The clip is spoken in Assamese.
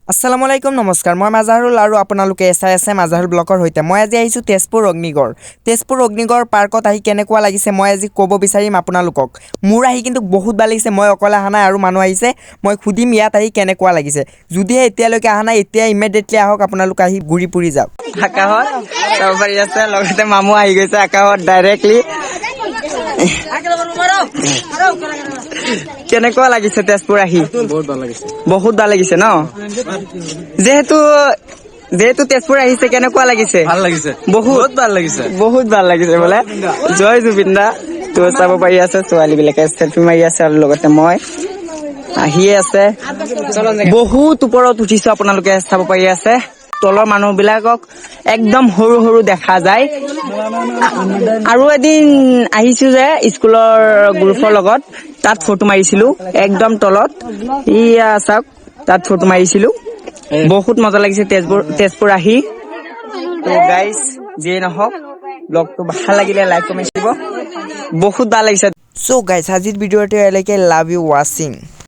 আসসালামু আলাইকুম নমস্কাৰ মই মাজাহুল আৰু আপোনালোকে চাই আছে মাজাহুল ব্লকৰ সৈতে মই আজি আহিছোঁ তেজপুৰ অগ্নিগড় পাৰ্কত আহি কেনেকুৱা লাগিছে মই আজি ক'ব বিচাৰিম আপোনালোকক মোৰ আহি কিন্তু বহুত ভাল লাগিছে মই অকলে অহা নাই আৰু মানুহ আহিছে মই সুধিম ইয়াত আহি কেনেকুৱা লাগিছে যদিহে এতিয়ালৈকে অহা নাই এতিয়া ইমিডিয়েটলি আহক আপোনালোক আহি ঘূৰি ফুৰি যাওক আকাশত চাব পাৰি আছে লগতে মামু আহি গৈছে আকাশত ডাইৰেক্টলি কেনেকুৱা লাগিছে তেজপুৰ আহি বহুত ভাল লাগিছে ন যেহেতু তেজপুৰ আহিছে কেনেকুৱা লাগিছে ভাল লাগিছে বহুত ভাল লাগিছে বোলে জয় জুবিন দা তো চাব পাৰি আছে ছোৱালী বিলাকে সেলফি মাৰি আছে আৰু লগতে মই আহিয়ে আছে বহুত ওপৰত উঠিছো আপোনালোকে চাব পাৰি আছে তলৰ মানুহ বিলাকক একদম সৰু সৰু দেখা যায় আৰু এদিন আহিছো যে স্কুলৰ গ্ৰুপৰ লগত তাত ফটো মাৰিছিলো একদম তলত ইয়া চাওক তাত ফটো মাৰিছিলো বহুত মজা লাগিছে তেজপুৰ আহি তো গাইস যিয়ে নহওক ব্লগটো ভাল লাগিলে লাইক কমেন্ট দিব বহুত ভাল লাগিছে সো গাইস আজিৰ ভিডিঅ'টো এলৈকে লাভ ইউ ৱাচিং